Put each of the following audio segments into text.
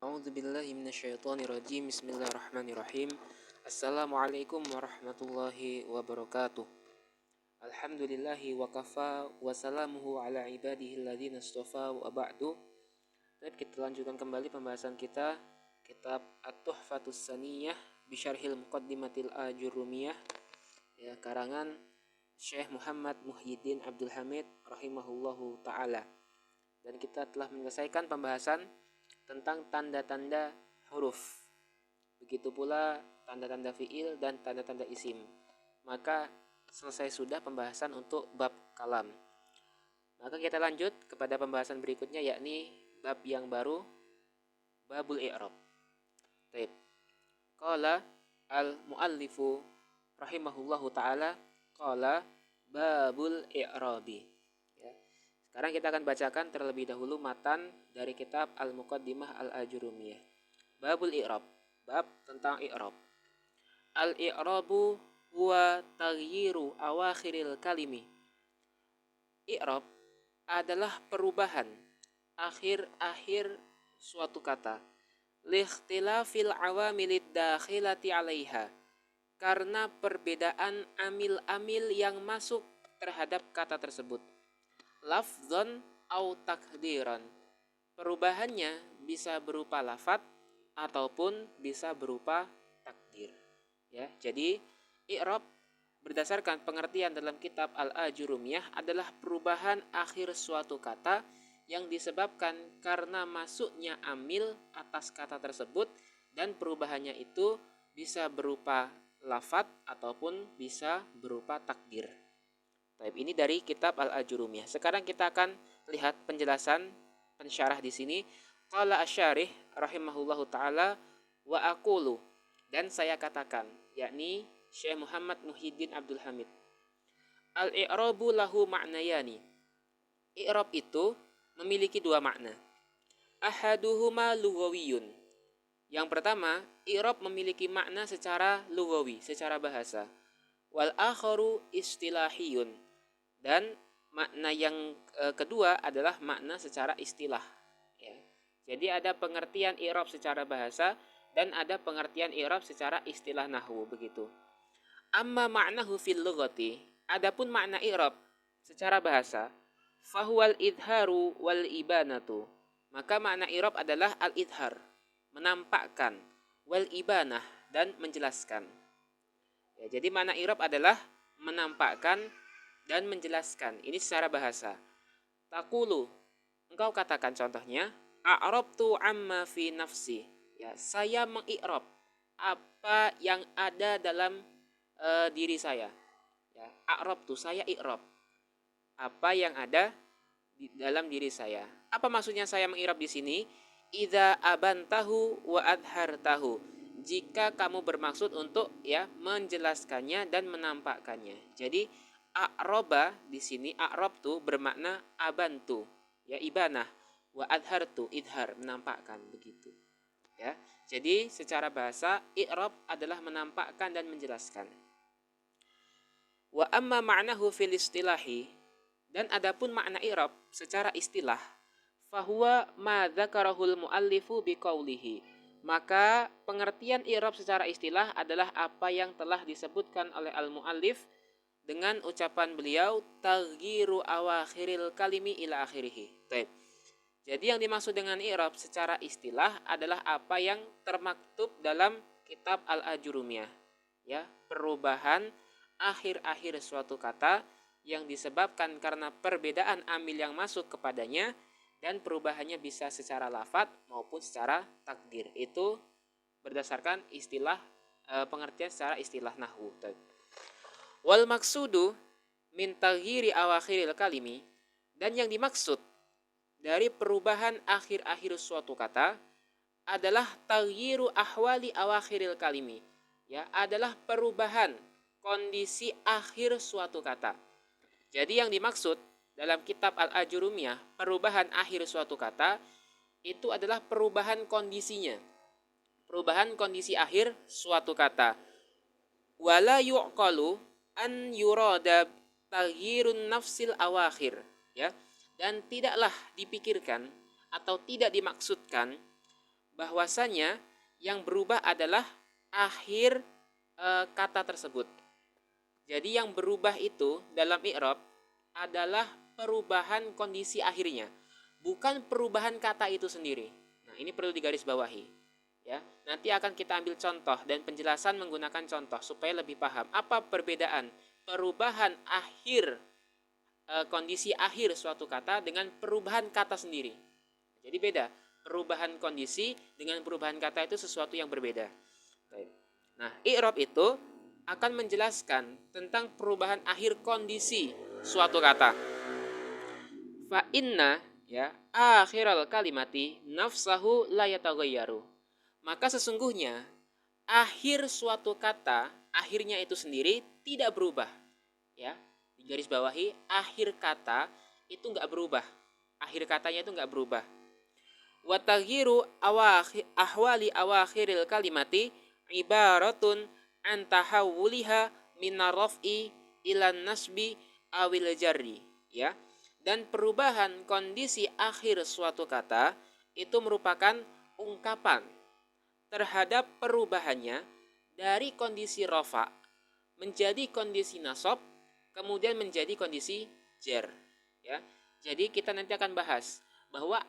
A'udzu billahi minasyaitonir rajim. Bismillahirrahmanirrahim. Assalamualaikum warahmatullahi wabarakatuh. Alhamdulillahi wa kafa wa salamuhu ala ibadihi alladzina istafa wa ba'du. Baik, kita lanjutkan kembali pembahasan kita kitab At-Tuhfatus Saniyah bi Syarhil Muqaddimatil Ajurrumiyah, ya, karangan Syekh Muhammad Muhyiddin Abdul Hamid rahimahullahu taala. Dan kita telah menyelesaikan pembahasan tentang tanda-tanda huruf. Begitu pula tanda-tanda fiil dan tanda-tanda isim. Maka selesai sudah pembahasan untuk bab kalam. Maka kita lanjut kepada pembahasan berikutnya, yakni bab yang baru, babul i'rab. Baik. Qala al-muallifu rahimahullahu taala, qala babul i'rabi. Sekarang kita akan bacakan terlebih dahulu matan dari kitab Al-Muqaddimah Al-Ajurrumiyah. Babul i'rab, bab tentang i'rab. Al-i'rabu huwa taghyiru awakhiril kalimi. I'rab adalah perubahan akhir-akhir suatu kata. Likhtilafil awamilid dakhilati 'alaiha. Karena perbedaan amil-amil yang masuk terhadap kata tersebut. Lafzon au takdiran. Perubahannya bisa berupa lafadz ataupun bisa berupa takdir. Ya, jadi i'rab berdasarkan pengertian dalam kitab Al-Ajurrumiyah adalah perubahan akhir suatu kata yang disebabkan karena masuknya amil atas kata tersebut, dan perubahannya itu bisa berupa lafadz ataupun bisa berupa takdir. Ini dari kitab Al-Ajurrumiyah. Sekarang kita akan lihat penjelasan pensyarah di sini. Qala asy-syarih rahimahullahu taala wa aqulu, dan saya katakan, yakni Syekh Muhammad Muhyiddin Abdul Hamid. Al-i'rabu lahu ma'nayani. I'rab itu memiliki dua makna. Ahaduhuma lughawiyun. Yang pertama, i'rab memiliki makna secara lughawi, secara bahasa. Wal akharu istilahiyun. Dan makna yang kedua adalah makna secara istilah. Ya. Jadi ada pengertian i'rab secara bahasa dan ada pengertian i'rab secara istilah nahwu, begitu. Amma ma'nahu fil lughati, adapun makna i'rab secara bahasa, fahuwal idharu wal ibanatu. Maka makna i'rab adalah al-idhar, menampakkan, wal ibanah, dan menjelaskan. Ya, jadi makna i'rab adalah menampakkan dan menjelaskan. Ini secara bahasa. Taqulu, engkau katakan contohnya, a'rabtu amma fi nafsi. Ya, saya mengi'rab apa yang ada dalam diri saya. Ya, a'rabtu, saya i'rab apa yang ada di dalam diri saya. Apa maksudnya saya mengi'rab di sini? Idza abantahu wa adhartahu. Jika kamu bermaksud untuk menjelaskannya dan menampakkannya. Jadi a'roba di sini, a'rabtu bermakna abantu, ya, ibanah, wa adhartu, idhar, menampakkan, begitu. Ya. Jadi secara bahasa i'rab adalah menampakkan dan menjelaskan. Wa amma ma'nahu fil istilahi, dan adapun makna i'rab secara istilah, fahuwa ma dzakarahul muallifu biqaulihi. Maka pengertian i'rab secara istilah adalah apa yang telah disebutkan oleh al-muallif dengan ucapan beliau, taghyiru awakhiril kalimi ila akhirih. Jadi yang dimaksud dengan i'rab secara istilah adalah apa yang termaktub dalam kitab Al-Ajurrumiyah. Ya, perubahan akhir-akhir suatu kata yang disebabkan karena perbedaan amil yang masuk kepadanya, dan perubahannya bisa secara lafadz maupun secara takdir. Itu berdasarkan istilah, pengertian secara istilah nahwu. Wal maksudu min taghyiri awakhiril kalimi, dan yang dimaksud dari perubahan akhir-akhir suatu kata adalah taghyiru ahwali awakhiril kalimi, ya, adalah perubahan kondisi akhir suatu kata. Jadi yang dimaksud dalam kitab Al-Ajurrumiyah, perubahan akhir suatu kata itu adalah perubahan kondisinya, perubahan kondisi akhir suatu kata. Wala yu'qalu an yurada taghyirun nafsil awakhir, ya, dan tidaklah dipikirkan atau tidak dimaksudkan bahwasanya yang berubah adalah akhir kata tersebut. Jadi yang berubah itu dalam i'rab adalah perubahan kondisi akhirnya, bukan perubahan kata itu sendiri. Nah, ini perlu digarisbawahi. Ya, nanti akan kita ambil contoh dan penjelasan menggunakan contoh supaya lebih paham apa perbedaan perubahan akhir kondisi akhir suatu kata dengan perubahan kata sendiri. Jadi beda. Perubahan kondisi dengan perubahan kata itu sesuatu yang berbeda. Nah, i'rab itu akan menjelaskan tentang perubahan akhir kondisi suatu kata. Fa inna ya akhiral kalimati nafsahu la yataghayyaru. Maka sesungguhnya akhir suatu kata, akhirnya itu sendiri tidak berubah. Ya, di garis bawahi akhir kata itu enggak berubah. Akhir katanya itu enggak berubah. Wa taghyiru ahwali awakhiril kalimati ibaratun an tahawuliha minar raf'i ila nasbi awil jarri, ya. Dan perubahan kondisi akhir suatu kata itu merupakan ungkapan terhadap perubahannya dari kondisi rafa menjadi kondisi nasab kemudian menjadi kondisi jar, ya. Jadi kita nanti akan bahas bahwa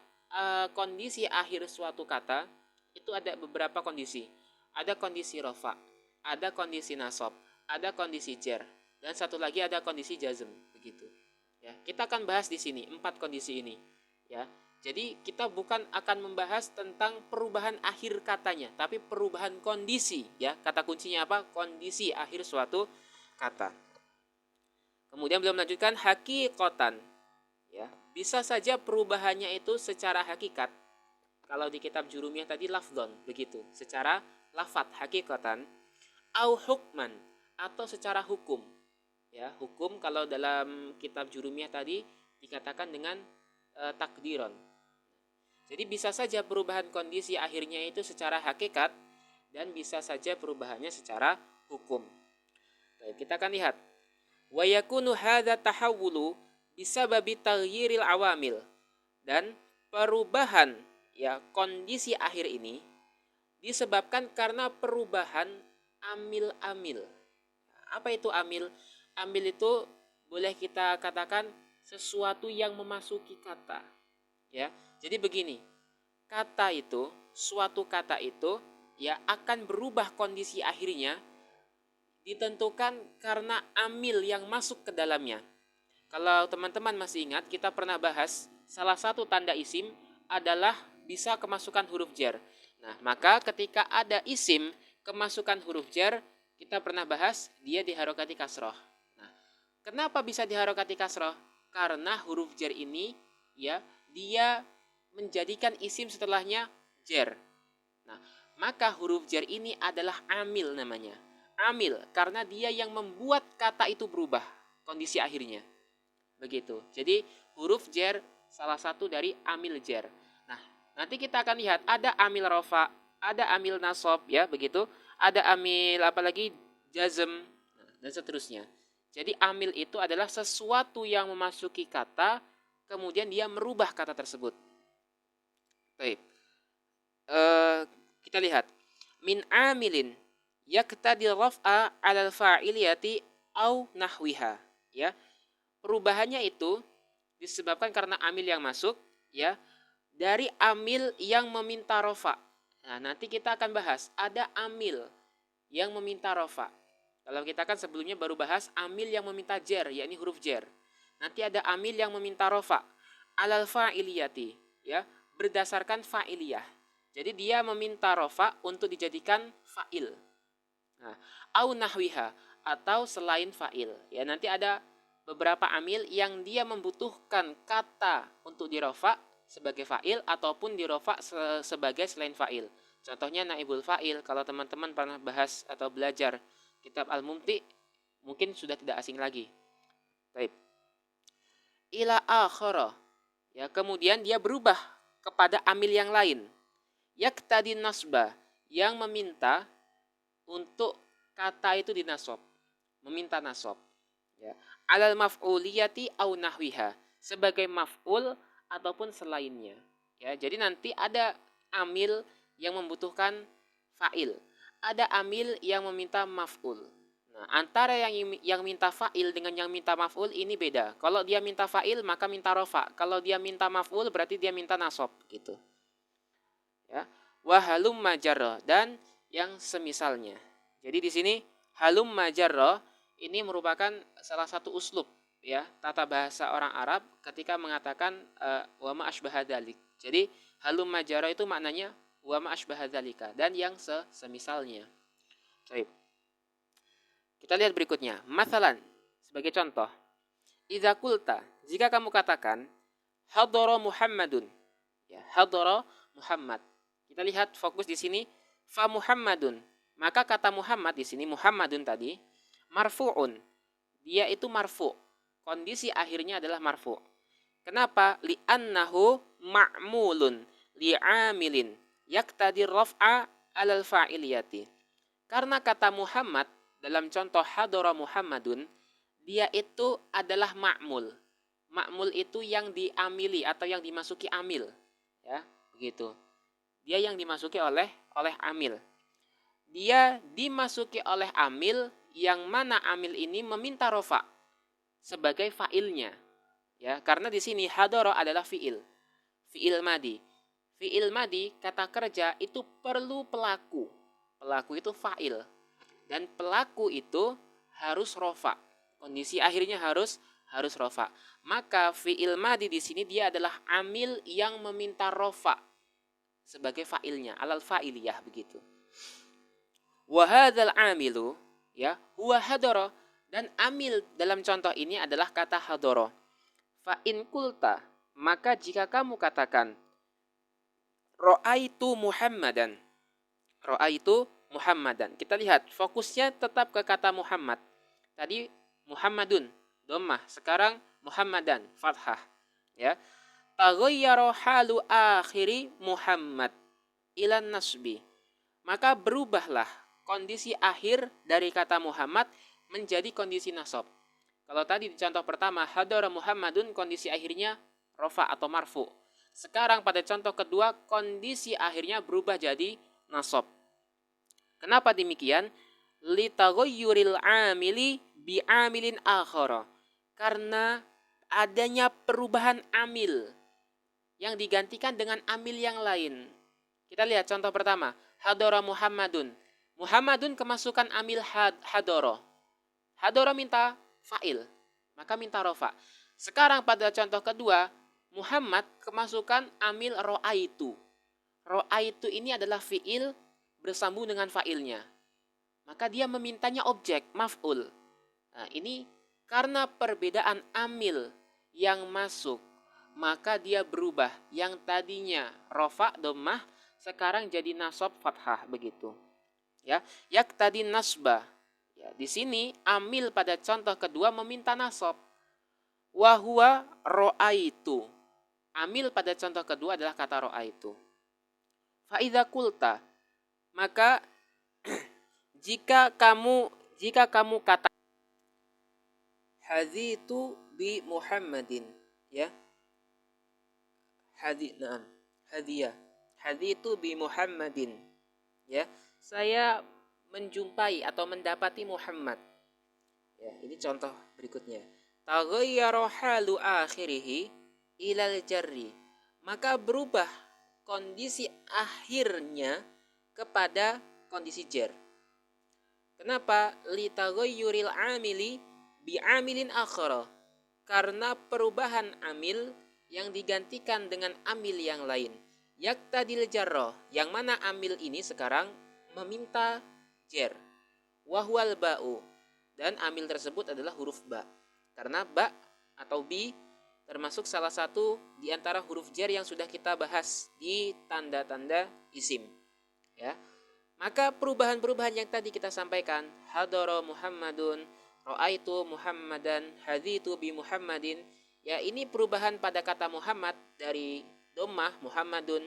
kondisi akhir suatu kata itu ada beberapa kondisi. Ada kondisi rafa, ada kondisi nasab, ada kondisi jar, dan satu lagi ada kondisi jazm, begitu. Ya, kita akan bahas di sini 4 kondisi ini, ya. Jadi kita bukan akan membahas tentang perubahan akhir katanya, tapi perubahan kondisi, ya. Kata kuncinya apa? Kondisi akhir suatu kata. Kemudian beliau melanjutkan hakikotan, ya. Bisa saja perubahannya itu secara hakikat. Kalau di kitab Jurumiyah tadi lafdon, begitu, secara lafat hakikatan, au hukman, atau secara hukum. Ya, hukum kalau dalam kitab Jurumiyah tadi dikatakan dengan takdiron. Jadi bisa saja perubahan kondisi akhirnya itu secara hakikat dan bisa saja perubahannya secara hukum. Baik, kita akan lihat. Wa yakunu hadza tahawulu bisababi taghyiril awamil. Dan perubahan ya kondisi akhir ini disebabkan karena perubahan amil-amil. Apa itu amil? Amil itu boleh kita katakan sesuatu yang memasuki kata. Ya, jadi begini, kata itu, suatu kata itu ya akan berubah kondisi akhirnya ditentukan karena amil yang masuk ke dalamnya. Kalau teman-teman masih ingat, kita pernah bahas salah satu tanda isim adalah bisa kemasukan huruf jar. Nah, maka ketika ada isim kemasukan huruf jar, kita pernah bahas dia diharokati kasroh. Nah, kenapa bisa diharokati kasroh? Karena huruf jar ini ya dia menjadikan isim setelahnya jar. Nah, maka huruf jar ini adalah amil namanya. Amil karena dia yang membuat kata itu berubah kondisi akhirnya. Begitu. Jadi huruf jar salah satu dari amil jar. Nah, nanti kita akan lihat ada amil rofa, ada amil nasab, ya begitu. Ada amil apalagi jazm dan seterusnya. Jadi amil itu adalah sesuatu yang memasuki kata kemudian dia merubah kata tersebut. Baik. Kita lihat. Min amilin yaqtadi raf'a 'alal fa'iliyati au nahwiha, ya. Perubahannya itu disebabkan karena amil yang masuk, ya, dari amil yang meminta rofa. Nah, nanti kita akan bahas ada amil yang meminta rofa. Kalau kita kan sebelumnya baru bahas amil yang meminta jar, yakni huruf jar. Nanti ada amil yang meminta rofa alal fa'iliyati, ya, berdasarkan fa'iliyah. Jadi dia meminta rofa untuk dijadikan fa'il. Nah, au nahwiha atau selain fa'il. Ya, nanti ada beberapa amil yang dia membutuhkan kata untuk dirofa sebagai fa'il ataupun dirofa sebagai selain fa'il. Contohnya naibul fa'il, kalau teman-teman pernah bahas atau belajar kitab Al-Mumti mungkin sudah tidak asing lagi. Baik. Ila akhara. Ya, kemudian dia berubah kepada amil yang lain. Yaqtadi nasba, yang meminta untuk kata itu dinasab, meminta nasab, ya. Alal maf'uliyati au nahwiha, sebagai maf'ul ataupun selainnya, ya. Jadi nanti ada amil yang membutuhkan fa'il. Ada amil yang meminta maf'ul. Nah, antara yang minta fa'il dengan yang minta maf'ul ini beda. Kalau dia minta fa'il maka minta rofa. Kalau dia minta maf'ul berarti dia minta nasab gitu. Ya. Wa halumma jarra dan yang semisalnya. Jadi di sini halumma jarra ini merupakan salah satu uslub ya, tata bahasa orang Arab ketika mengatakan wa ma asbaha dzalik. Jadi halumma jarra itu maknanya wa ma asbaha dzalika dan yang semisalnya. Baik. Kita lihat berikutnya. Masalan, sebagai contoh. Idza qulta, jika kamu katakan hadara Muhammadun. Ya, hadara Muhammad. Kita lihat fokus di sini fa Muhammadun. Maka kata Muhammad di sini Muhammadun tadi marfu'un. Dia itu marfu'. Kondisi akhirnya adalah marfu'. Kenapa? Li'annahu ma'mulun li'amilin yaqtadi raf'a 'alal fa'iliyati. Karena kata Muhammad dalam contoh hadara Muhammadun, dia itu adalah ma'mul. Ma'mul itu yang diamili atau yang dimasuki amil. Ya, begitu. Dia yang dimasuki oleh amil. Dia dimasuki oleh amil yang mana amil ini meminta rofa sebagai fa'ilnya. Ya, karena di sini hadara adalah fi'il. Fi'il madi. Fi'il madi kata kerja itu perlu pelaku. Pelaku itu fa'il. Dan pelaku itu harus rofa. Kondisi akhirnya harus rofa. Maka fi'il madi di sini dia adalah amil yang meminta rofa sebagai fa'ilnya, alal fa'iliyah begitu. Wa hadzal amilu ya huwa hadara, dan amil dalam contoh ini adalah kata hadara. Fa in qulta, maka jika kamu katakan ra'aitu Muhammadan. Ra'aitu Muhammadan. Kita lihat fokusnya tetap ke kata Muhammad. Tadi Muhammadun dhammah, sekarang Muhammadan fathah. Ya. Taghayyara halu akhiri Muhammad ila nasbi. Maka berubahlah kondisi akhir dari kata Muhammad menjadi kondisi nasab. Kalau tadi di contoh pertama hadara Muhammadun kondisi akhirnya rofa atau marfu. Sekarang pada contoh kedua kondisi akhirnya berubah jadi nasab. Kenapa demikian? Litaghayyuril amili bi'amilin akhara. Karena adanya perubahan amil yang digantikan dengan amil yang lain. Kita lihat contoh pertama, hadara Muhammadun. Muhammadun kemasukan amil hadara. Hadara minta fa'il, maka minta rofa. Sekarang pada contoh kedua, Muhammad kemasukan amil ro'aitu. Ro'aitu ini adalah fi'il bersambung dengan fa'ilnya. Maka dia memintanya objek, maf'ul. Nah, ini karena perbedaan amil yang masuk, maka dia berubah. Yang tadinya rofa, dhammah, sekarang jadi nasab, fathah, begitu. Ya, yaqtadi nasbah. Ya, di sini amil pada contoh kedua meminta nasab. Wa huwa ro'aitu. Amil pada contoh kedua adalah kata ro'aitu. Fa idza qulta, maka jika kamu kata hadhitu bi Muhammadin, ya. Hadhitu bi Muhammadin. Ya, saya menjumpai atau mendapati Muhammad. Ya, ini contoh berikutnya. Taghayyara halu akhirih ilal jarri. Maka berubah kondisi akhirnya kepada kondisi jar. Kenapa? Litaghayyuril amili bi'amilin akhara. Karena perubahan amil yang digantikan dengan amil yang lain. Yaqtadil jarra, yang mana amil ini sekarang meminta jar. Wahwal ba'u, dan amil tersebut adalah huruf ba. Karena ba atau bi termasuk salah satu di antara huruf jar yang sudah kita bahas di tanda-tanda isim. Ya. Maka perubahan-perubahan yang tadi kita sampaikan, hadara Muhammadun, ra'aitu Muhammadan, hadhitu bi Muhammadin, ya ini perubahan pada kata Muhammad dari dhammah Muhammadun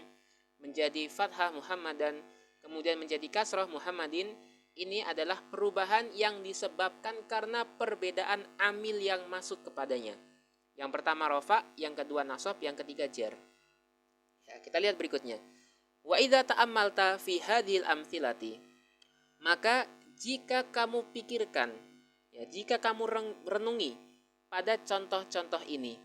menjadi fathah Muhammadan, kemudian menjadi kasrah Muhammadin. Ini adalah perubahan yang disebabkan karena perbedaan amil yang masuk kepadanya. Yang pertama rofa, yang kedua nasab, yang ketiga jar. Ya, kita lihat berikutnya. Wa idza ta'ammalta fi hadhil amthilati, maka jika kamu pikirkan, ya, jika kamu renungi pada contoh-contoh ini,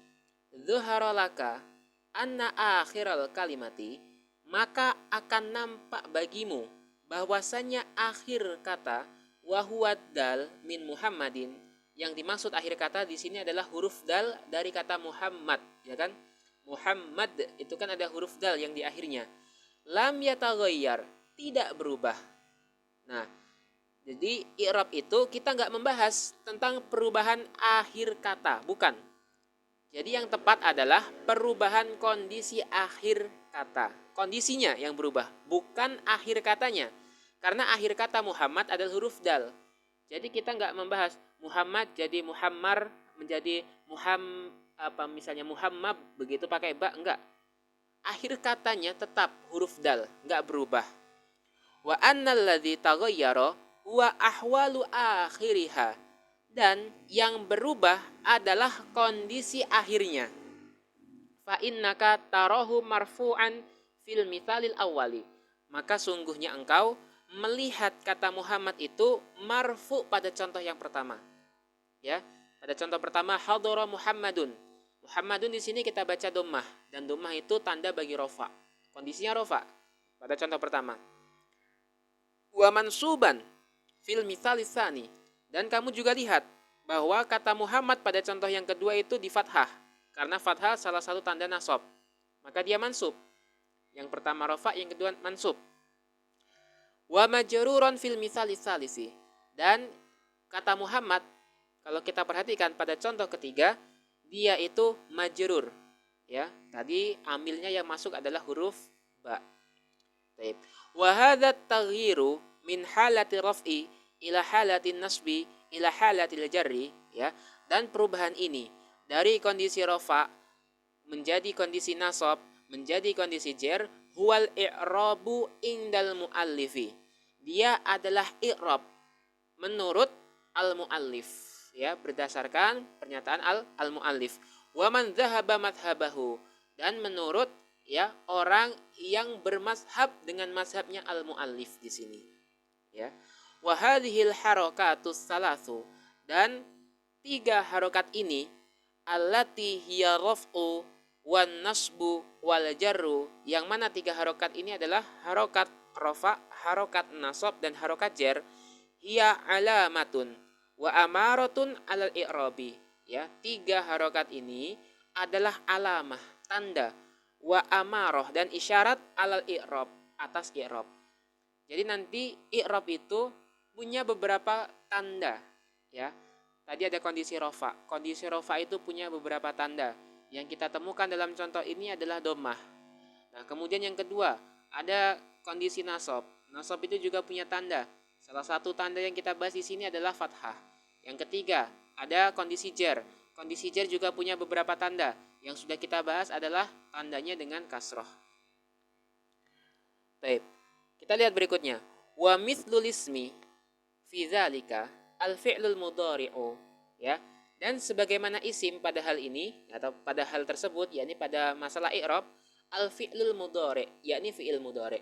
zuhara laka anna akhiral kalimati, maka akan nampak bagimu bahwasanya akhir kata wahuwad dal min Muhammadin, yang dimaksud akhir kata di sini adalah huruf dal dari kata Muhammad, ya kan? Muhammad itu kan ada huruf dal yang di akhirnya. Lam yataghayyar, tidak berubah. Nah, jadi i'rab itu kita nggak membahas tentang perubahan akhir kata, bukan. Jadi yang tepat adalah perubahan kondisi akhir kata. Kondisinya yang berubah, bukan akhir katanya. Karena akhir kata Muhammad adalah huruf dal. Jadi kita nggak membahas Muhammad jadi Muhammar menjadi misalnya Muhammad begitu pakai ba, enggak. Akhir katanya tetap huruf dal, nggak berubah. Wa annal ladzi taghayyara huwa ahwalu akhiriha, dan yang berubah adalah kondisi akhirnya. Fa innaka tarahu marfu'an fil mithalil awwali, maka sungguhnya engkau melihat kata Muhammad itu marfu pada contoh yang pertama. Ya, pada contoh pertama hadara Muhammadun. Muhammadun di sini kita baca dhammah, dan dhammah itu tanda bagi rofa. Kondisinya rofa pada contoh pertama. Wa mansuban fil mitsalis tsani, dan kamu juga lihat bahwa kata Muhammad pada contoh yang kedua itu di fathah, karena fathah salah satu tanda nasab. Maka dia mansub. Yang pertama rofa, yang kedua mansub. Wa majruron fil mitsalis tsalisi, dan kata Muhammad kalau kita perhatikan pada contoh ketiga, dia itu majrur, ya. Tadi amilnya yang masuk adalah huruf ba. Baik. Wa hadza taghyiru min halati raf'i ila halati nasbi ila halatil jarri, ya. Dan perubahan ini dari kondisi rafa menjadi kondisi nasab menjadi kondisi jar, huwal i'rabu indal muallifi. Dia adalah i'rab menurut al-muallif, ya, berdasarkan pernyataan al-muallif. Wa man dzahaba madhhabahu, dan menurut, ya, orang yang bermazhab dengan mazhabnya al-muallif di sini, ya. Wa hadhil harakatus salasu, dan 3 harokat ini allati hiya raf'u wan nasbu wal jarru, yang mana 3 harokat ini adalah harokat rafa, harokat nasab, dan harokat jar. Hiya alamatun wa amaratun alal i'rabi, ya. 3 harokat ini adalah alamah, tanda, wa amarah, dan isyarat alal i'rab, atas i'rab. Jadi nanti i'rab itu punya beberapa tanda, ya. Tadi ada kondisi rofa. Kondisi rofa itu punya beberapa tanda. Yang kita temukan dalam contoh ini adalah dhammah. Nah, kemudian yang kedua, ada kondisi nasab. Nasab itu juga punya tanda. Salah satu tanda yang kita bahas di sini adalah fathah. Yang ketiga, ada kondisi jar. Kondisi jar juga punya beberapa tanda. Yang sudah kita bahas adalah tandanya dengan kasroh. Baik. Kita lihat berikutnya. Wa mithlul ismi fi dzalika al-fi'lul mudhari'u, ya. Dan sebagaimana isim pada hal ini atau pada hal tersebut, yakni pada masalah i'rab, al-fi'lul mudhari', yakni fi'il mudhari'.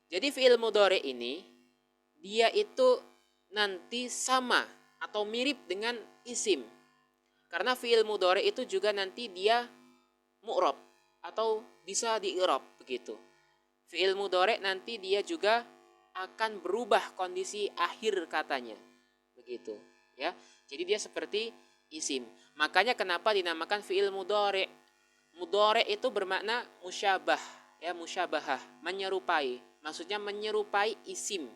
Jadi fi'il mudhari' ini dia itu nanti sama atau mirip dengan isim. Karena fi'il mudhari' itu juga nanti dia mu'rab atau bisa di-i'rab begitu. Fi'il mudhari' nanti dia juga akan berubah kondisi akhir katanya. Begitu, ya. Jadi dia seperti isim. Makanya kenapa dinamakan fi'il mudhari'? Mudhari' itu bermakna musyabah, ya, musyabahah, menyerupai. Maksudnya menyerupai isim.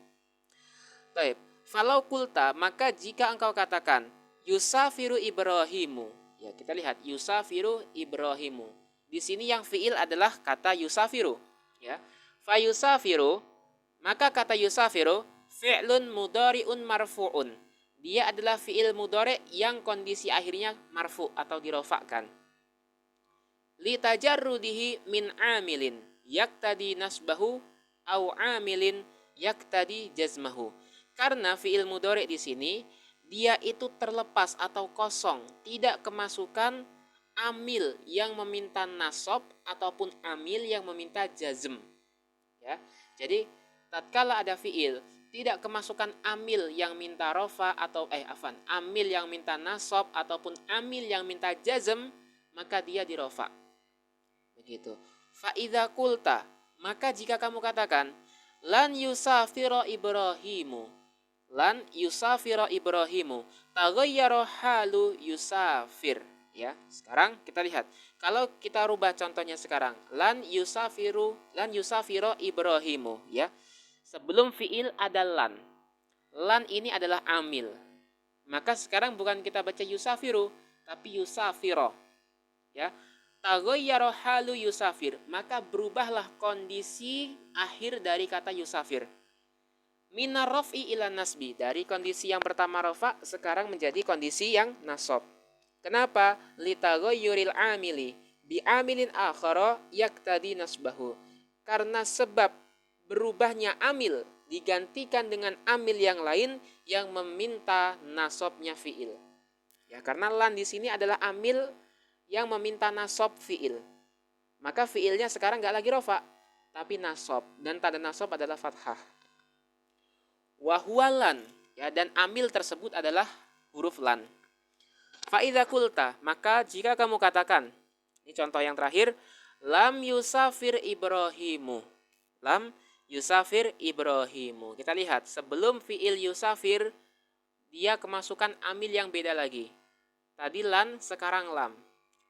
Baik, falau kulta, maka jika engkau katakan yusafiru Ibrahimu, ya, kita lihat yusafiru Ibrahimu. Di sini yang fi'il adalah kata yusafiru, ya. Fa yusafiru, maka kata yusafiru fi'lun mudhari'un marfu'un. Dia adalah fi'il mudhari' yang kondisi akhirnya marfu' atau dirofakkan. Li tajarrudihi min amilin yaktadi nasbahu au amilin yaktadi jazmahu. Karena fi'il mudhari' di sini dia itu terlepas atau kosong, tidak kemasukan amil yang meminta nasab ataupun amil yang meminta jazm. Ya. Jadi tatkala ada fiil tidak kemasukan amil yang minta rofa atau amil yang minta nasab ataupun amil yang minta jazm, maka dia dirofa. Begitu. Fa idza qulta, maka jika kamu katakan lan yusafira Ibrahimu, lan yusafira Ibrahimu, taghayyara halu yusafir. Ya, sekarang kita lihat. Kalau kita rubah contohnya sekarang, lan yusafiro Ibrahimu, ya. Sebelum fiil ada lan. Lan ini adalah amil. Maka sekarang bukan kita baca yusafiru, tapi yusafiro. Ya. Taghayyara halu yusafir, maka berubahlah kondisi akhir dari kata yusafir. Minar raf'i ila nasbi, dari kondisi yang pertama rafa sekarang menjadi kondisi yang nasab. Kenapa? Litaghayyuril amili bi amilin akhara yaktadi nasbahu. Karena sebab berubahnya amil digantikan dengan amil yang lain yang meminta nasabnya fiil. Ya, karena lan di sini adalah amil yang meminta nasab fiil. Maka fiilnya sekarang enggak lagi rafa, tapi nasab, dan tanda nasab adalah fathah. Wa huwa lan, ya, dan amil tersebut adalah huruf lan. Fa idza qulta, maka jika kamu katakan, ini contoh yang terakhir, lam yusafir Ibrahimu. Lam yusafir Ibrahimu. Kita lihat, sebelum fiil yusafir, dia kemasukan amil yang beda lagi. Tadi lan, sekarang lam.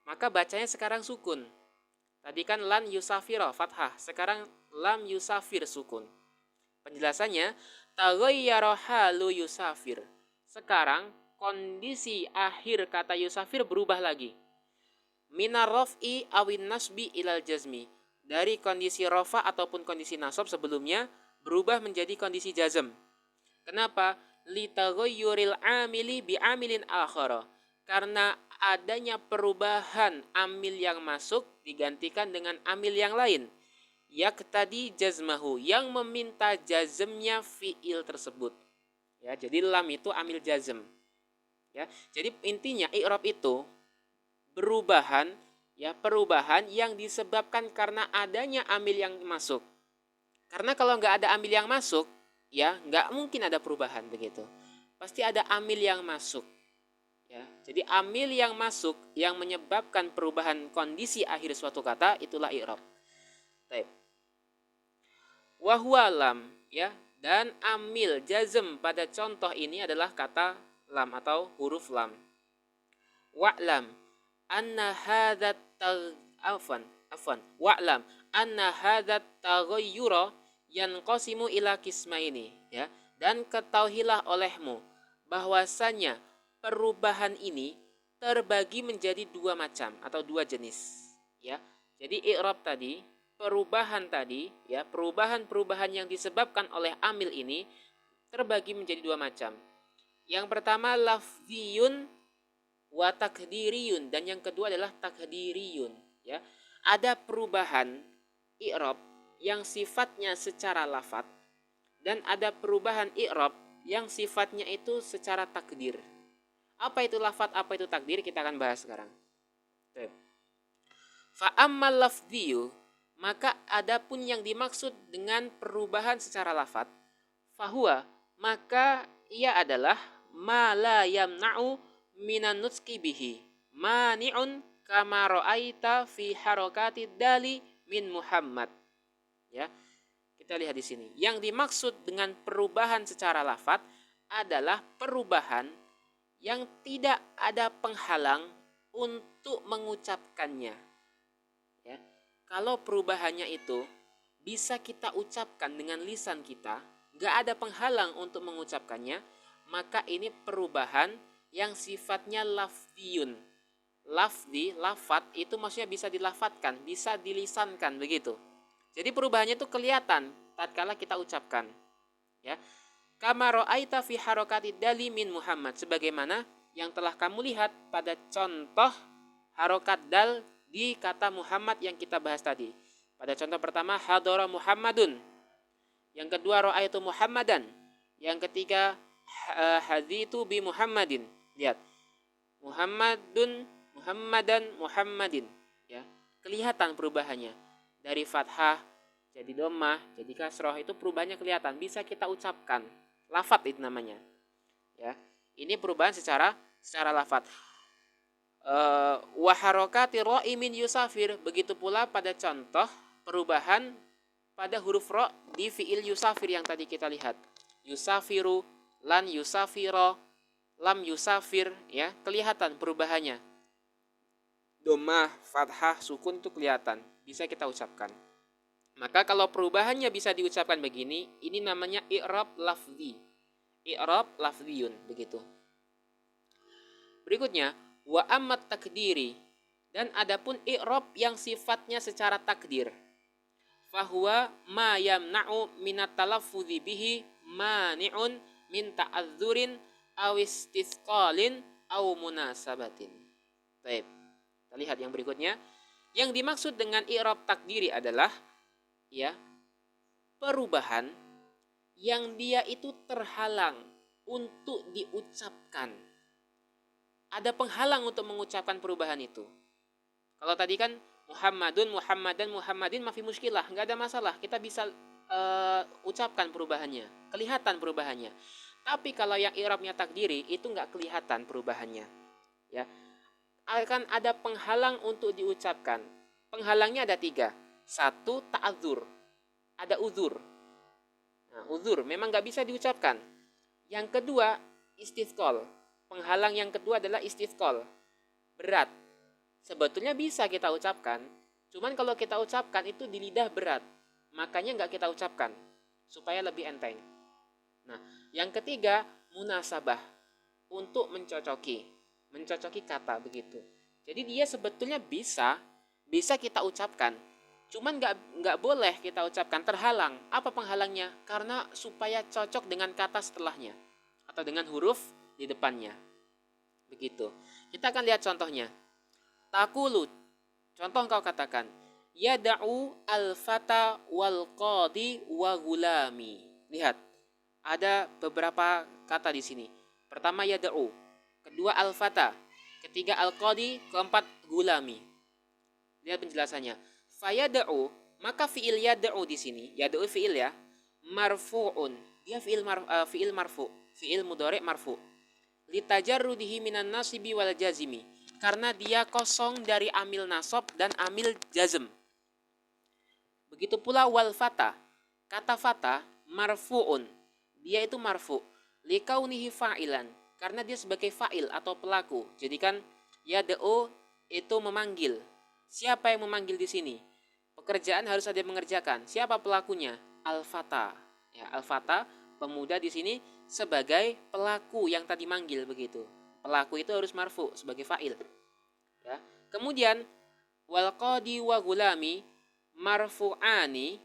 Maka bacanya sekarang sukun. Tadi kan lan yusafiro, fathah. Sekarang lam yusafir, sukun. Penjelasannya, taghayyara halu yusafir. Sekarang kondisi akhir kata yusafir berubah lagi. Minar raf'i awin nasbi ilal jazmi. Dari kondisi rafa ataupun kondisi nasab sebelumnya berubah menjadi kondisi jazm. Kenapa? Litaghayyuril amili bi amilin akhara. Karena adanya perubahan amil yang masuk digantikan dengan amil yang lain. Yaktadi jazmahu, yang meminta jazmnya fiil tersebut. Ya, jadi lam itu amil jazm. Ya, jadi intinya i'rab itu perubahan yang disebabkan karena adanya amil yang masuk. Karena kalau nggak ada amil yang masuk, ya nggak mungkin ada perubahan begitu. Pasti ada amil yang masuk. Ya, jadi amil yang masuk yang menyebabkan perubahan kondisi akhir suatu kata itulah i'rab. Baik. Wa huwa lam, ya, dan amil jazm pada contoh ini adalah kata lam atau huruf lam. Wa'lam anna hadzat wa'lam anna hadzat taghayyura yanqasimu ila qismaini, ya, dan ketahuilah olehmu bahwasanya perubahan ini terbagi menjadi dua macam atau dua jenis, ya. Jadi i'rab tadi, perubahan tadi, ya, perubahan yang disebabkan oleh amil ini terbagi menjadi dua macam. Yang pertama lafziyun wa takdiriyun, dan yang kedua adalah takdiriyun, ya. Ada perubahan i'rab yang sifatnya secara lafadz dan ada perubahan i'rab yang sifatnya itu secara takdir. Apa itu lafadz, apa itu takdir, kita akan bahas sekarang. Fa ammal lafziyu, maka adapun yang dimaksud dengan perubahan secara lafadz, fahuwa, maka ia adalah ma la yamna'u minan nutqi bihi mani'un kama ra'aita fi harakati dali min Muhammad. Ya. Kita lihat di sini. Yang dimaksud dengan perubahan secara lafadz adalah perubahan yang tidak ada penghalang untuk mengucapkannya. Ya. Kalau perubahannya itu bisa kita ucapkan dengan lisan kita, gak ada penghalang untuk mengucapkannya, maka ini perubahan yang sifatnya lafdiyun. Lafdi, lafat itu maksudnya bisa dilafatkan, bisa dilisankan begitu. Jadi perubahannya itu kelihatan tatkala kita ucapkan. Ya. Kama ra'aita fi harakati dali min Muhammad, sebagaimana yang telah kamu lihat pada contoh harokat dal di kata Muhammad yang kita bahas tadi. Pada contoh pertama hadara Muhammadun. Yang kedua ra'aitu Muhammadan. Yang ketiga hadithu bi Muhammadin. Lihat. Muhammadan, Muhammadin, ya. Kelihatan perubahannya dari fathah jadi dhammah, jadi kasroh, itu perubahannya kelihatan, bisa kita ucapkan. Lafadz itu namanya. Ya, ini perubahan secara lafadz. Wa harokati ra'i min yusafir, begitu pula pada contoh perubahan pada huruf ro di fiil yusafir yang tadi kita lihat. Yusafiru, lan yusafiro, lam yusafir, ya, kelihatan perubahannya. Dhammah, fathah, sukun itu kelihatan, bisa kita ucapkan. Maka kalau perubahannya bisa diucapkan begini, ini namanya i'rab lafzi. I'rab lafziyun, begitu. Berikutnya, wa ammat takdiri, dan adapun i'rab yang sifatnya secara takdir. Fahuwa ma yamna'u minat talaffuzi bihi mani'un min ta'adzurin aw istithqalin aw munasabatin. Baik. Kita lihat yang berikutnya. Yang dimaksud dengan i'rab takdiri adalah, ya, perubahan yang dia itu terhalang untuk diucapkan. Ada penghalang untuk mengucapkan perubahan itu. Kalau tadi kan Muhammadun, Muhammadan, Muhammadin mafi muskilah, nggak ada masalah, kita bisa ucapkan perubahannya, kelihatan perubahannya. Tapi kalau yang i'rabnya takdiri itu nggak kelihatan perubahannya, ya, akan ada penghalang untuk diucapkan. Penghalangnya ada 3. 1, ta'adzur, ada uzur. Nah, uzur memang nggak bisa diucapkan. Yang kedua, istithqal. Penghalang yang kedua adalah istithqal, berat. Sebetulnya bisa kita ucapkan, cuman kalau kita ucapkan itu di lidah berat, makanya nggak kita ucapkan supaya lebih enteng. Nah, yang ketiga, munasabah, untuk mencocoki kata, begitu. Jadi dia sebetulnya bisa kita ucapkan, cuman nggak boleh kita ucapkan, terhalang. Apa penghalangnya? Karena supaya cocok dengan kata setelahnya atau dengan huruf di depannya, begitu. Kita akan lihat contohnya. Takulu, contoh engkau katakan, yada'u al-fata wal qadi wa gulami. Lihat, ada beberapa kata di sini. Pertama yada'u, kedua al-fata, ketiga al-qadi, keempat gulami. Lihat penjelasannya. Fayada'u, maka fi'il yada'u di sini, yada'u fi'il, ya, marfu'un. Dia fi'il marfu', fi'il mudhari' marfu'. Litajarrudihi minan nasibi wal jazimi, karena dia kosong dari amil nasab dan amil jazm. Begitu pula wal fata, kata fata marfu'un, dia itu marfu', likaunihi fa'ilan, karena dia sebagai fa'il atau pelaku. Jadi kan yada'u itu memanggil. Siapa yang memanggil di sini? Pekerjaan harus ada yang mengerjakan. Siapa pelakunya? Al-fata. Ya, al-fata, pemuda di sini sebagai pelaku yang tadi manggil, begitu. Pelaku itu harus marfu sebagai fa'il. Ya. Kemudian wal qadi wa gulami marfu'ani,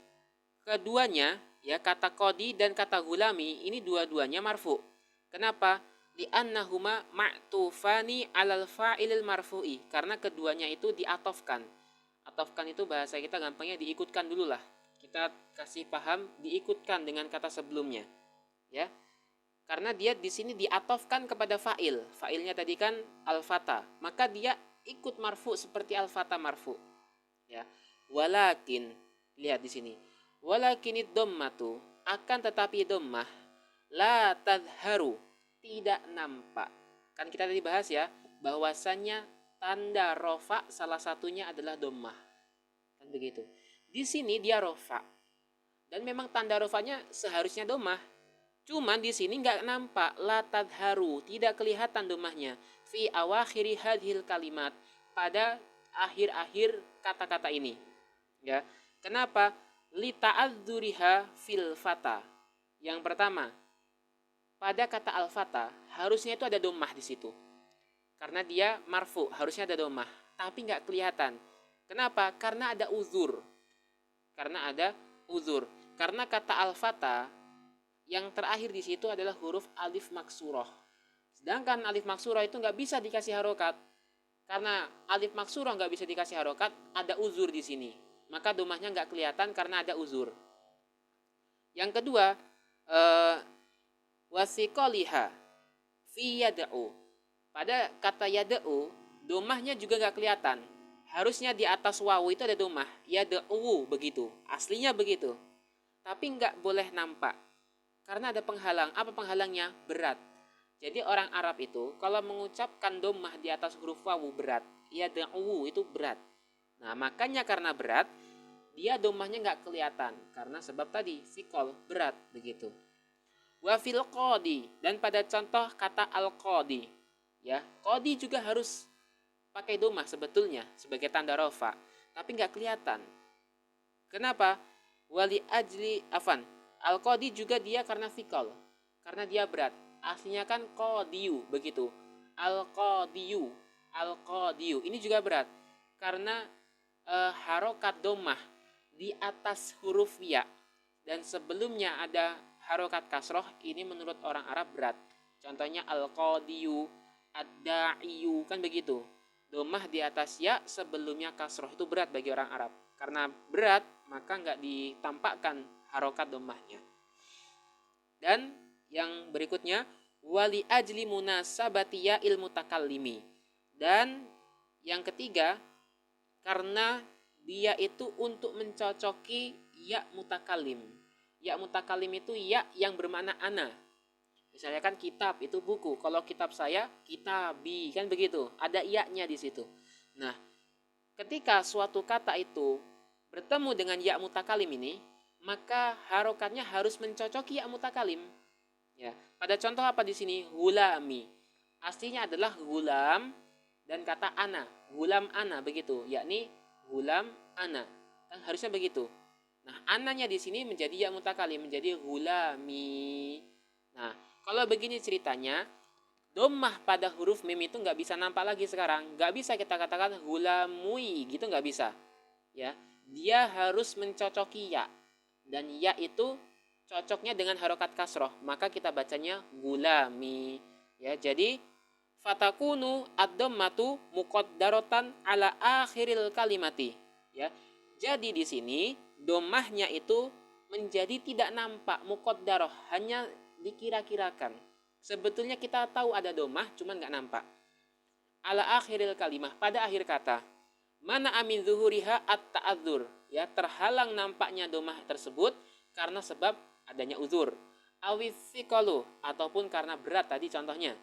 keduanya, ya, kata qadi dan kata gulami ini dua-duanya marfu. Kenapa? Li'annahuma ma'tufani 'alal fa'ilil marfu'i, karena keduanya itu diatofkan. Atofkan itu bahasa kita gampangnya diikutkan dulu lah. Kita kasih paham diikutkan dengan kata sebelumnya, ya. Karena dia di sini diatofkan kepada fa'il. Fa'ilnya tadi kan al-fata, maka dia ikut marfu seperti al-fata marfu. Ya. Walakin, lihat di sini. Walakinid dhammatu, akan tetapi dhammah, la tadharu, tidak nampak. Kan kita tadi bahas, ya, bahwasannya tanda rofa salah satunya adalah dhammah. Kan begitu. Di sini dia rofa. Dan memang tanda rofanya seharusnya dhammah. Cuman di sini nggak nampak, la tadharu, tidak kelihatan dhammahnya. Fi awakhiri hadhil kalimat, pada akhir-akhir kata-kata ini. Ya. Kenapa? Li ta'adzuriha fil fata. Yang pertama, pada kata al-fata harusnya itu ada dhammah di situ. Karena dia marfu, harusnya ada dhammah, tapi nggak kelihatan. Kenapa? Karena ada uzur. Karena kata al-fata yang terakhir di situ adalah huruf alif maksurah. Sedangkan alif maksurah itu nggak bisa dikasih harokat. Karena alif maksurah nggak bisa dikasih harokat, ada uzur di sini. Maka dhammahnya nggak kelihatan karena ada uzur. Yang kedua, wasiqaliha fi yad'u. Pada kata yad'u, dhammahnya juga nggak kelihatan. harusnya di atas wawu itu ada domah, ya da'u begitu, aslinya begitu. Tapi nggak boleh nampak, karena ada penghalang. Apa penghalangnya? Berat. Jadi orang Arab itu kalau mengucapkan domah di atas huruf wawu berat, ya da'u itu berat. Nah makanya karena berat, dia domahnya nggak kelihatan, karena sebab tadi sikol berat begitu. Wa fil qadi, dan pada contoh kata al-qadi, ya qadi juga harus pakai domah sebetulnya sebagai tanda rofa, tapi nggak kelihatan. Kenapa? Wali ajli afan. Al-qadi juga dia karena fikol, karena dia berat. Aslinya kan qadiyu begitu. Al-qadiyu, al-qadiyu. Ini juga berat karena harokat domah di atas huruf ya dan sebelumnya ada harokat kasroh. Ini menurut orang Arab berat. Contohnya al-qadiyu, ad-da'iyu, kan begitu. Domah di atas ya sebelumnya kasroh itu berat bagi orang Arab. Karena berat maka nggak ditampakkan harokat domahnya. Dan yang berikutnya wali ajli munasabati ya ilmu takallimi. Dan yang ketiga karena dia itu untuk mencocoki ya mutakallim. Ya mutakallim itu ya yang bermakna ana. Misalnya kan kitab itu buku. Kalau kitab saya kitabi, kan begitu. Ada ya-nya di situ. Nah, ketika suatu kata itu bertemu dengan ya mutakalim ini, maka harokatnya harus mencocoki ya mutakalim. Ya, pada contoh apa di sini? Gulami. Aslinya adalah gulam dan kata ana, gulam ana begitu, yakni gulam ana. Kan harusnya begitu. Nah, ananya di sini menjadi ya mutakalim, menjadi gulami. Nah, kalau begini ceritanya, domah pada huruf mim itu nggak bisa nampak lagi sekarang. Nggak bisa kita katakan gulamui gitu, nggak bisa. Ya, dia harus mencocoki ya, dan ya itu cocoknya dengan harokat kasroh, maka kita bacanya gulami. Ya, jadi fatakunu ad-dhammatu muqaddaratan ala akhiril kalimati. Ya, jadi di sini domahnya itu menjadi tidak nampak, muqaddarah, hanya dikira-kirakan. Sebetulnya kita tahu ada domah, cuman nggak nampak. Ala akhiril kalimah, pada akhir kata. Mana amin zuhuriha at-ta'adzur, ya terhalang nampaknya domah tersebut karena sebab adanya uzur. Awithiqalu, ataupun karena berat tadi contohnya.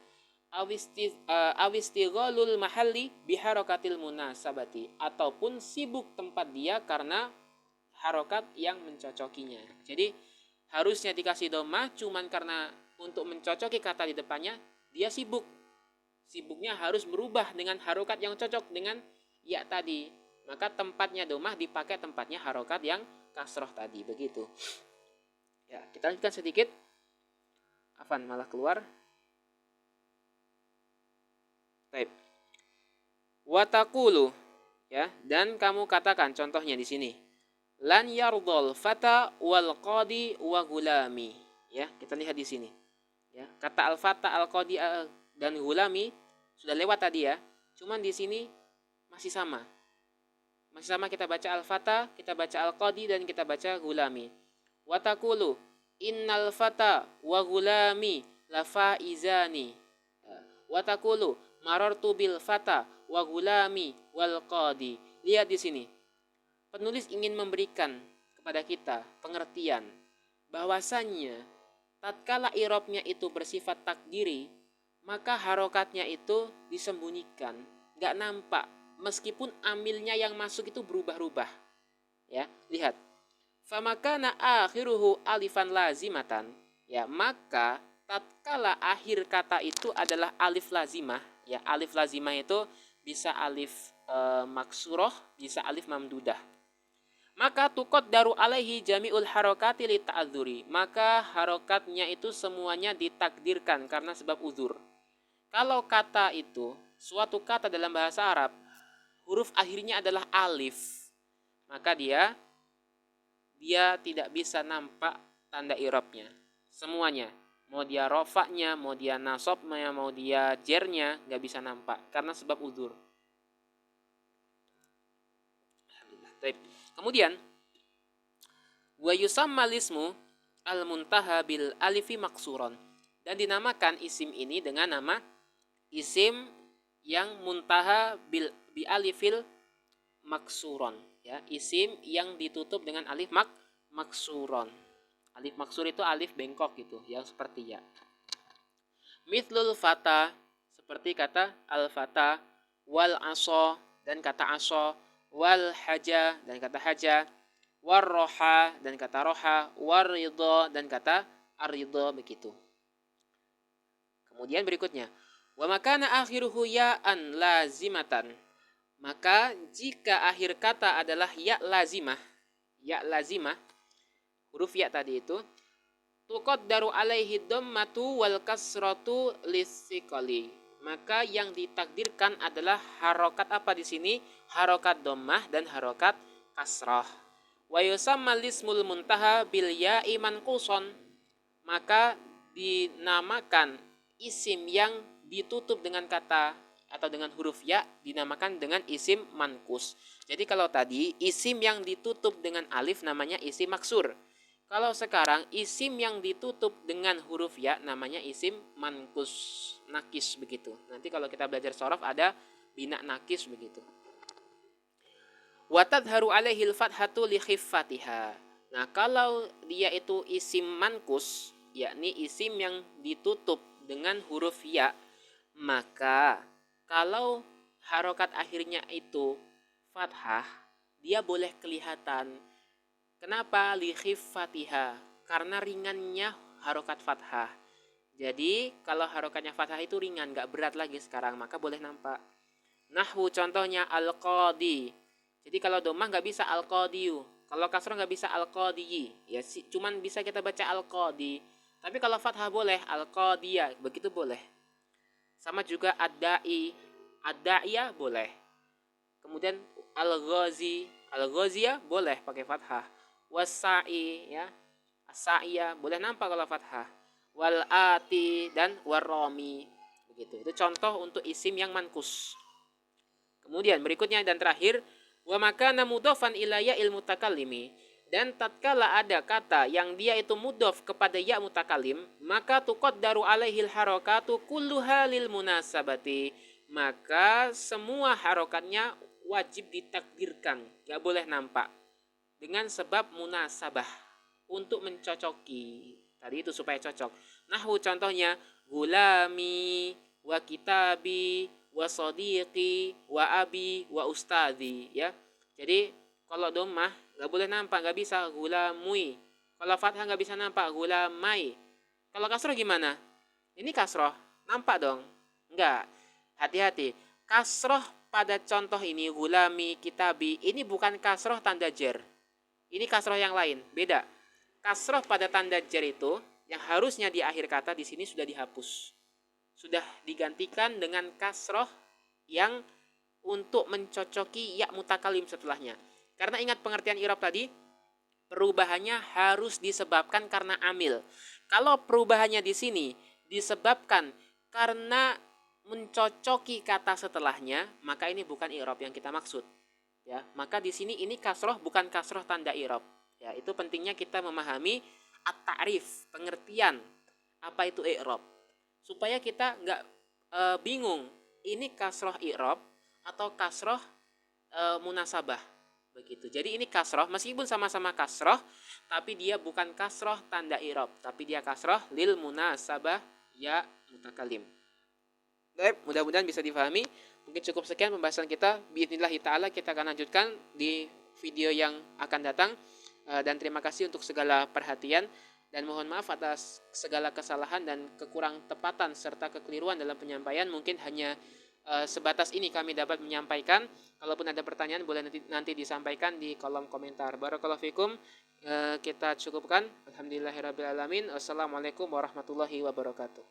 Awistighalul mahalli biharokatil munasabati, ataupun sibuk tempat dia karena harokat yang mencocokinya. Jadi harusnya dikasih domah, cuman karena untuk mencocoki kata di depannya dia sibuk. Sibuknya harus berubah dengan harokat yang cocok dengan ya tadi, maka tempatnya domah dipakai tempatnya harokat yang kasroh tadi begitu. Ya, kita lanjutkan sedikit. Afan malah keluar. Baik. Watakulu, ya, dan kamu katakan contohnya di sini. Lan yardol fata wal qadi wa gulami. Ya, kita lihat di sini. Ya, kata al-fata, al-qadi dan gulami sudah lewat tadi ya. Cuman di sini masih sama. Masih sama, kita baca al-fata, kita baca al-qadi, dan kita baca gulami. Watakulu innal fata wa gulami lafaizani. Watakulu marartu bil fata wa gulami wal qadi. Lihat di sini. Penulis ingin memberikan kepada kita pengertian bahwasannya tatkala i'rabnya itu bersifat takdiri, maka harokatnya itu disembunyikan, nggak nampak, meskipun amilnya yang masuk itu berubah-ubah. Ya, lihat. Famakana akhiruhu alifan lazimatan. Ya, maka tatkala akhir kata itu adalah alif lazimah, ya alif lazimah itu bisa alif maksuroh, bisa alif mamdudah. Maka tuqaddaru alaihi jami'ul harokati li ta'adzuri, maka harokatnya itu semuanya ditakdirkan karena sebab uzur. Kalau kata itu, suatu kata dalam bahasa Arab, huruf akhirnya adalah alif, maka dia tidak bisa nampak tanda i'rabnya. Semuanya, mau dia rofaknya, mau dia nasobnya, mau dia jernya, nggak bisa nampak karena sebab uzur. Kemudian wa yusamma lismu al-muntaha bil alifi maksuron, dan dinamakan isim ini dengan nama isim yang muntaha bi alifil maksuron, ya, isim yang ditutup dengan alif maksuron. Alif maksur itu alif bengkok gitu, yang seperti ya. Mithlul fata, seperti kata al-fata, wal aso, dan kata aso, wal haja, dan kata haja, war roha, dan kata roha, war ridho, dan kata ar-ridho, begitu. Kemudian berikutnya, wa makana akhiruhu ya'an lazimatan. Maka jika akhir kata adalah ya lazimah, huruf ya tadi itu, tuqaddaru alaihi dhammatu wal kasratu lissiqali. Maka yang ditakdirkan adalah harokat apa di sini? Harokat dhammah dan harokat kasrah. Wa yusamma lismul muntaha bil ya'i manquson. Maka dinamakan isim yang ditutup dengan kata atau dengan huruf ya dinamakan dengan isim mankus. Jadi kalau tadi isim yang ditutup dengan alif namanya isim maksur. Kalau sekarang isim yang ditutup dengan huruf ya namanya isim mankus, nakis begitu. Nanti kalau kita belajar shorof ada bina nakis begitu. Wa tadharu alaihil fathatu li khiffatiha. Nah, kalau dia itu isim mankus, yakni isim yang ditutup dengan huruf ya, maka kalau harokat akhirnya itu fathah, dia boleh kelihatan. Kenapa? Li khiffatiha, karena ringannya harokat fathah. Jadi kalau harokatnya fathah itu ringan, gak berat lagi sekarang, maka boleh nampak. Nahwu contohnya al-qadi. Jadi kalau domah gak bisa al-qadiyu, kalau kasroh gak bisa al-qadiyi, ya cuman bisa kita baca al-qadi. Tapi kalau fathah boleh al-qadiyah, begitu boleh. Sama juga ad-da'i, ad-da'iyah boleh. Kemudian al-ghazi, al-ghaziyah boleh pakai fathah. Was-sa'i, ya, as-sa'iyah boleh nampak kalau fathah. Wal-ati dan warromi, begitu. Itu contoh untuk isim yang mankus. Kemudian berikutnya dan terakhir, wa makana mudhofan ila ya'il mutakallimi, dan tatkala ada kata yang dia itu mudhof kepada ya mutakallim, maka tuqaddaru alaihil harakatu kulluha lil munasabati, maka semua harokatnya wajib ditakdirkan, gak boleh nampak, dengan sebab munasabah, untuk mencocoki. Tadi itu supaya cocok. Nahwu contohnya, gulami wa kitabi wa sadiqi wa abi wa ustadi, ya. Jadi kalau dhammah nggak boleh nampak, nggak bisa gulamui. Kalau fathah nggak bisa nampak gulamai. Kalau kasroh gimana? Ini kasroh nampak dong? Enggak. Hati-hati. Kasroh pada contoh ini gulami kitabi ini bukan kasroh tanda jer. Ini kasroh yang lain, beda. Kasroh pada tanda jer itu yang harusnya di akhir kata di sini sudah dihapus. Sudah digantikan dengan kasroh yang untuk mencocoki ya mutakalim setelahnya. Karena ingat pengertian i'rab tadi, perubahannya harus disebabkan karena amil. Kalau perubahannya di sini disebabkan karena mencocoki kata setelahnya, maka ini bukan i'rab yang kita maksud. Ya, maka di sini ini kasroh bukan kasroh tanda i'rab. Ya, itu pentingnya kita memahami at-ta'rif, pengertian apa itu i'rab, supaya kita nggak bingung ini kasroh i'rab atau kasroh munasabah, begitu. Jadi ini kasroh meskipun sama-sama kasroh, tapi dia bukan kasroh tanda i'rab, tapi dia kasroh lil munasabah ya mutakalim. Baik, mudah-mudahan bisa difahami. Mungkin cukup sekian pembahasan kita. Biidznillah ta'ala kita akan lanjutkan di video yang akan datang. Dan terima kasih untuk segala perhatian. Dan mohon maaf atas segala kesalahan dan kekurang tepatan serta kekeliruan dalam penyampaian. Mungkin hanya sebatas ini kami dapat menyampaikan. Kalaupun ada pertanyaan boleh nanti disampaikan di kolom komentar. Barakallahu fikum. Kita cukupkan. Alhamdulillahirabbil alamin. Wassalamualaikum warahmatullahi wabarakatuh.